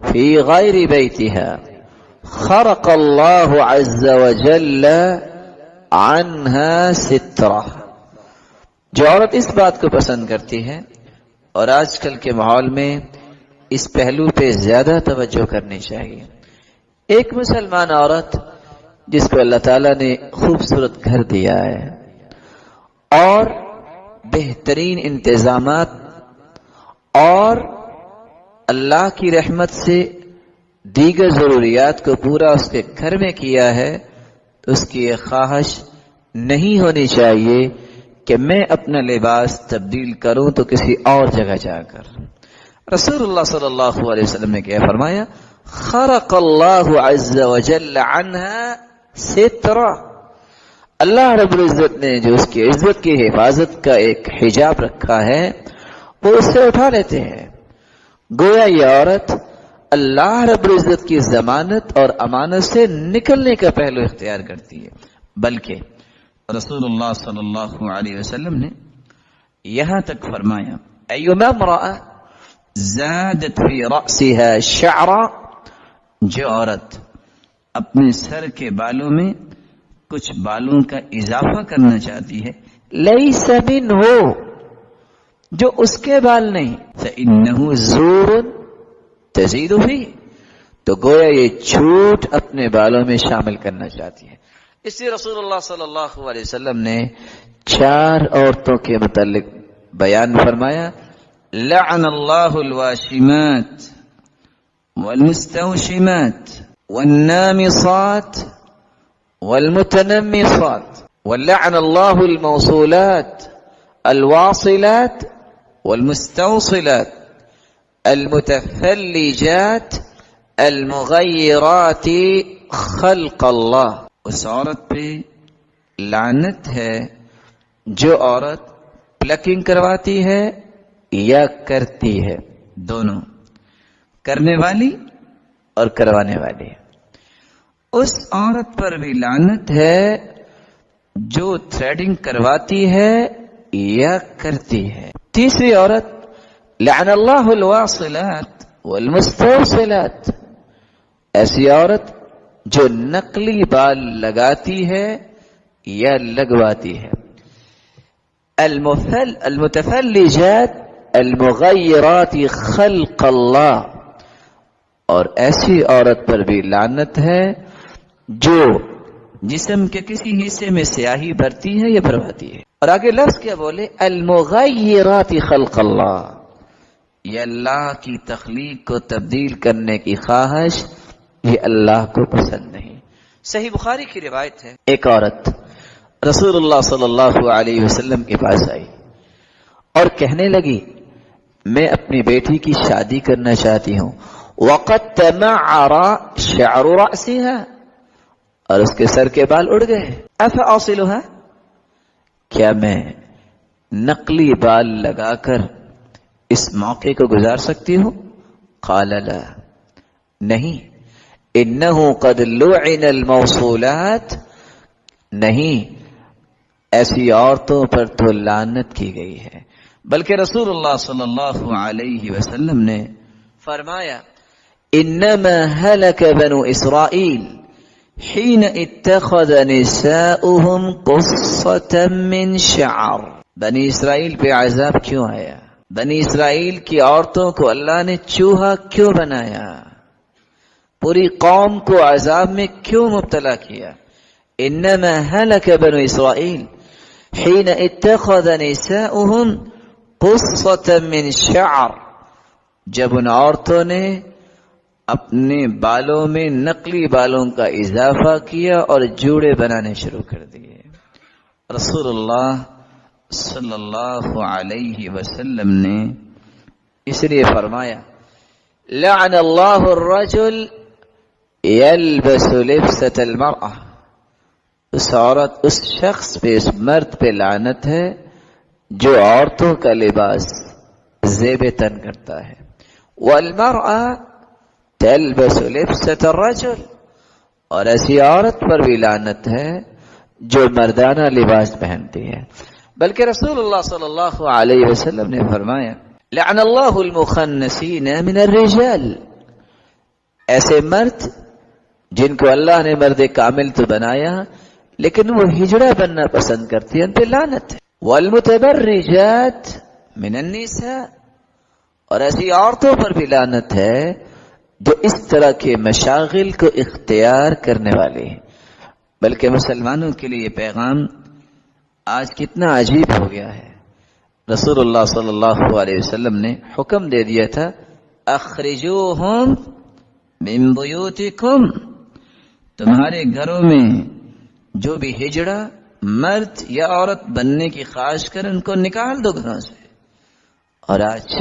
في غير بيتها خرق الله عز وجل عنها سترہ۔ جو عورت اس بات کو پسند کرتی ہے، اور آج کل کے ماحول میں اس پہلو پہ زیادہ توجہ کرنی چاہیے، ایک مسلمان عورت جس کو اللہ تعالیٰ نے خوبصورت گھر دیا ہے اور بہترین انتظامات اور اللہ کی رحمت سے دیگر ضروریات کو پورا اس کے گھر میں کیا ہے، تو اس کی یہ خواہش نہیں ہونی چاہیے کہ میں اپنا لباس تبدیل کروں تو کسی اور جگہ جا کر۔ رسول اللہ صلی اللہ علیہ وسلم نے کیا فرمایا، خرق اللہ عز وجل عنها سترہ، اللہ رب العزت نے جو اس کی عزت کی حفاظت کا ایک حجاب رکھا ہے وہ اس سے اٹھا لیتے ہیں۔ گویا یہ عورت اللہ رب العزت کی ضمانت اور امانت سے نکلنے کا پہلو اختیار کرتی ہے، بلکہ رسول اللہ صلی اللہ علیہ وسلم نے یہاں تک فرمایا، ایما امرأة زادت فی رأسها شعرا، جو عورت اپنے سر کے بالوں میں کچھ بالوں کا اضافہ کرنا چاہتی ہے، لیس منہ، جو اس کے بال نہیں، فإنہ زور تزید فیہ، تو گویا یہ جھوٹ اپنے بالوں میں شامل کرنا چاہتی ہے۔ اس لیے رسول اللہ صلی اللہ علیہ وسلم نے 4 عورتوں کے متعلق بیان فرمایا، لعن اللہ الواشمات والمستوشمات والنامصات والمتنمصات، ولعن اللہ الموصولات الواصلات والمستوصلات المتفلجات المغیرات خلق اللہ۔ اس عورت پہ لعنت ہے جو عورت پلکنگ کرواتی ہے یا کرتی ہے، دونوں، کرنے والی اور کروانے والی۔ اس عورت پر بھی لعنت ہے جو تھریڈنگ کرواتی ہے یا کرتی ہے۔ تیسری عورت، لعن اللہ الواصلات والمستوصلات، ایسی عورت جو نقلی بال لگاتی ہے یا لگواتی ہے۔ المتفلجات المغیرات خلق اللہ، اور ایسی عورت پر بھی لعنت ہے جو جسم کے کسی حصے میں سیاہی بھرتی ہے یا بھرواتی ہے۔ اور آگے لفظ کیا بولے، المغیرات خلق اللہ، یہ اللہ کی تخلیق کو تبدیل کرنے کی خواہش، یہ اللہ کو پسند نہیں۔ صحیح بخاری کی روایت ہے، ایک عورت رسول اللہ صلی اللہ علیہ وسلم کے پاس آئی اور کہنے لگی میں اپنی بیٹی کی شادی کرنا چاہتی ہوں، وقد تمعر شعر رأسها، اور اس کے سر کے بال اڑ گئے، افاصلها، کیا میں نقلی بال لگا کر اس موقع کو گزار سکتی ہوں؟ قال لا، نہیں، انه قد لعن الموصولات، نہیں، ایسی عورتوں پر تو لعنت کی گئی ہے۔ بلکہ رسول اللہ صلی اللہ علیہ وسلم نے فرمایا انما هلك بنو اسرائیل حين اتخذ نساؤهم قصة من شعر، بنی اسرائیل پہ عذاب کیوں آیا؟ بنی اسرائیل کی عورتوں کو اللہ نے چوہا کیوں بنایا؟ پوری قوم کو عذاب میں کیوں مبتلا کیا؟ انما هلك بنو اسرائیل حين اتخذ نساؤهم قصة من شعر، جب ان عورتوں نے اپنے بالوں میں نقلی بالوں کا اضافہ کیا اور جوڑے بنانے شروع کر دیے۔ رسول اللہ صلی اللہ علیہ وسلم نے اس لیے فرمایا لعن اللہ الرجل یلبس لبسة المرأة، اس عورت، اس شخص پہ، اس مرد پہ لعنت ہے جو عورتوں کا لباس زیب تن کرتا ہے۔ والمرأة تلبس لبسة الرجل، اور ایسی عورت پر بھی لعنت ہے جو مردانہ لباس پہنتی ہے۔ بلکہ رسول اللہ صلی اللہ علیہ وسلم نے فرمایا لعن اللہ المخنثین من الرجال، ایسے مرد جن کو اللہ نے مرد کامل تو بنایا لیکن وہ ہجڑا بننا پسند کرتی ہیں، ان پہ لعنت ہے۔ والمتبرجات من النساء، اور ایسی عورتوں پر بھی لعنت ہے جو اس طرح کے مشاغل کو اختیار کرنے والے ہیں۔ بلکہ مسلمانوں کے لیے یہ پیغام آج کتنا عجیب ہو گیا ہے۔ رسول اللہ صلی اللہ علیہ وسلم نے حکم دے دیا تھا اخرجوہم من بیوتکم، تمہارے گھروں میں جو بھی ہجڑا مرد یا عورت بننے کی خواہش کر ان کو نکال دو گھروں سے۔ اور آج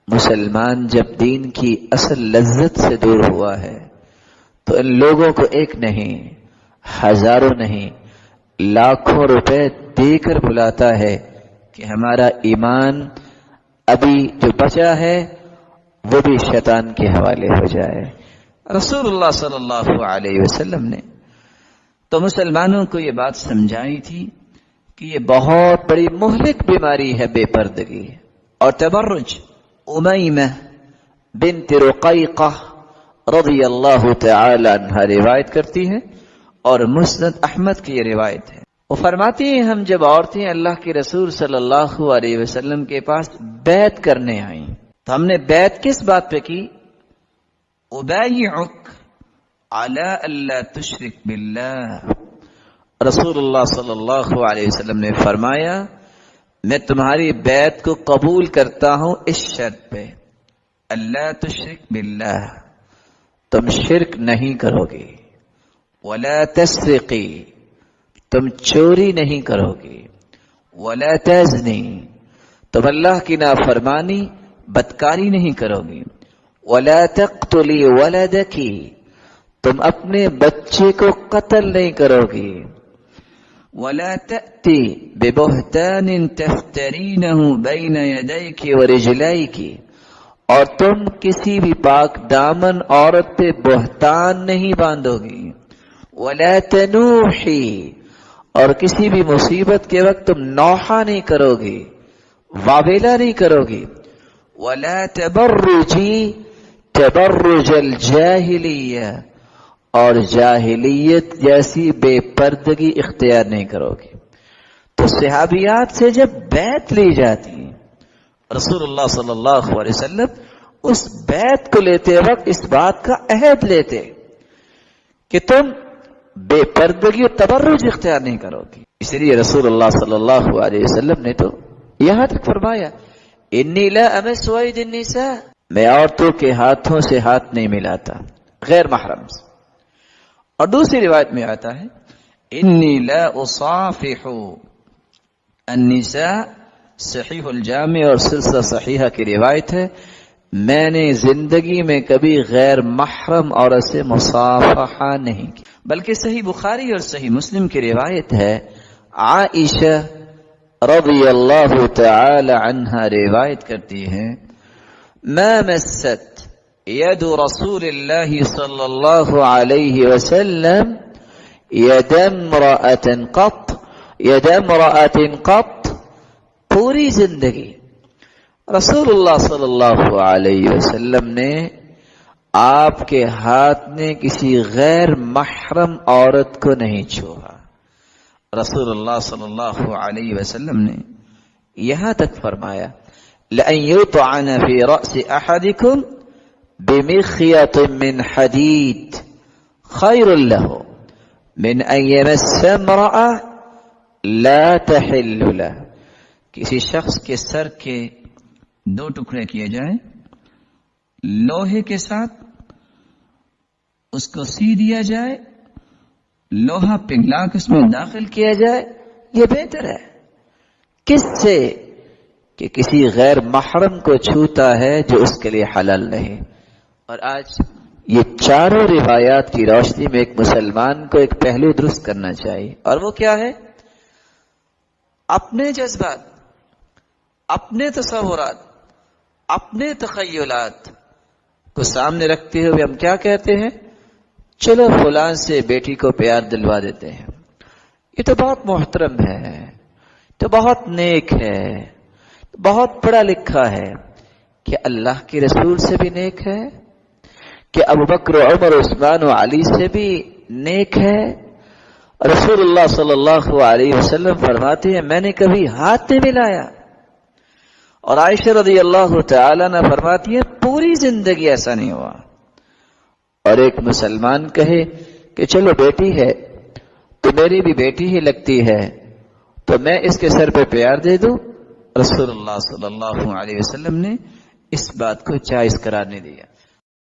مسلمان جب دین کی اصل لذت سے دور ہوا ہے تو ان لوگوں کو ایک نہیں، ہزاروں نہیں، لاکھوں روپے دے کر بلاتا ہے کہ ہمارا ایمان ابھی جو بچا ہے وہ بھی شیطان کے حوالے ہو جائے۔ رسول اللہ صلی اللہ علیہ وسلم نے تو مسلمانوں کو یہ بات سمجھائی تھی کہ یہ بہت بڑی مہلک بیماری ہے بے پردگی اور تبرج۔ امیمہ بنت رقیقہ رضی اللہ تعالی عنہ روایت کرتی ہے اور مسند احمد کی یہ روایت ہے۔ وہ فرماتی ہیں ہم جب عورتیں اللہ کے رسول صلی اللہ علیہ وسلم کے پاس بیعت کرنے آئیں تو ہم نے بیعت کس بات پہ کی؟ ابایعک علی اللہ تشرک باللہ، رسول اللہ صلی اللہ علیہ وسلم نے فرمایا میں تمہاری بیعت کو قبول کرتا ہوں اس شرط پہ، اللہ تشرک باللہ، تم شرک نہیں کرو گے، ولا تسرقی، تم چوری نہیں کرو گے، ولا تزنی، تم اللہ کی نافرمانی بدکاری نہیں کرو گی، ولا تقتلی ولدکی، تم اپنے بچے کو قتل نہیں کرو گی، ولا تأتی ببہتان تفترینہ بین یدیک ورجلیک، اور تم کسی بھی پاک دامن عورت پہ بہتان نہیں باندھو گی، ولا تنوحی، اور کسی بھی مصیبت کے وقت تم نوحہ نہیں کرو گی، واویلا نہیں کرو گی، ولا تبرجی تبرج الجاہلیہ، اور جاہلیت جیسی بے پردگی اختیار نہیں کرو گی۔ تو صحابیات سے جب بیعت لی جاتی رسول اللہ صلی اللہ علیہ وسلم اس بیعت کو لیتے وقت اس بات کا عہد لیتے کہ تم بے پردگی اور تبرج اختیار نہیں کرو گی۔ اس لیے رسول اللہ صلی اللہ علیہ وسلم نے تو یہاں تک فرمایا انی لا امس اید النساء، میں عورتوں کے ہاتھوں سے ہاتھ نہیں ملاتا غیر محرم سے۔ اور دوسری روایت میں آتا ہے انی لا اصافح النساء، صحیح الجامع اور سلسلہ صحیحہ کی روایت ہے، میں نے زندگی میں کبھی غیر محرم عورت سے مصافحہ نہیں کی۔ بلکہ صحیح بخاری اور صحیح مسلم کی روایت ہے، عائشہ رضی اللہ تعالی عنہا روایت کرتی ہے، ما مست ید رسول اللہ صلی اللہ علیہ وسلم ید امرأة قط، پوری زندگی رسول اللہ صلی اللہ علیہ وسلم نے آپ کے ہاتھ نے کسی غیر محرم عورت کو نہیں چھوا۔ رسول اللہ صلی اللہ علیہ وسلم نے یہاں تک فرمایا، لَأَن يُطْعَنَ فِي رَأْسِ أَحَدِكُمْ بِمِخْيَطٍ مِّنْ حَدِيدٍ خَيْرٌ لَهُ مِنْ أَن يَمَسَّ امْرَأَةً لَا تَحِلُّ لَهُ، کسی شخص کے سر کے 2 ٹکڑے کیے جائیں، لوہے کے ساتھ اس کو سی دیا جائے، لوہا پگھلا کے اس میں داخل کیا جائے، یہ بہتر ہے کس سے کہ کسی غیر محرم کو چھوتا ہے جو اس کے لیے حلال نہیں۔ اور آج یہ چاروں روایات کی روشنی میں ایک مسلمان کو ایک پہلو درست کرنا چاہیے، اور وہ کیا ہے؟ اپنے جذبات، اپنے تصورات، اپنے تخیلات کو سامنے رکھتے ہوئے ہم کیا کہتے ہیں؟ چلو فلاں سے بیٹی کو پیار دلوا دیتے ہیں، یہ تو بہت محترم ہے، تو بہت نیک ہے، بہت پڑھا لکھا ہے۔ کہ اللہ کے رسول سے بھی نیک ہے؟ کہ ابوبکر عمر عثمان و علی سے بھی نیک ہے؟ رسول اللہ صلی اللہ علیہ وسلم فرماتے ہیں، میں نے کبھی ہاتھ نہیں ملایا۔ اور عائشہ رضی اللہ تعالی عنہ فرماتی ہے، پوری زندگی ایسا نہیں ہوا۔ اور ایک مسلمان کہے کہ چلو بیٹی ہے تو میری بھی بیٹی ہی لگتی ہے، تو میں اس کے سر پہ پیار دے دوں، رسول اللہ صلی اللہ علیہ وسلم نے اس بات کو جائز قرار نہیں دیا۔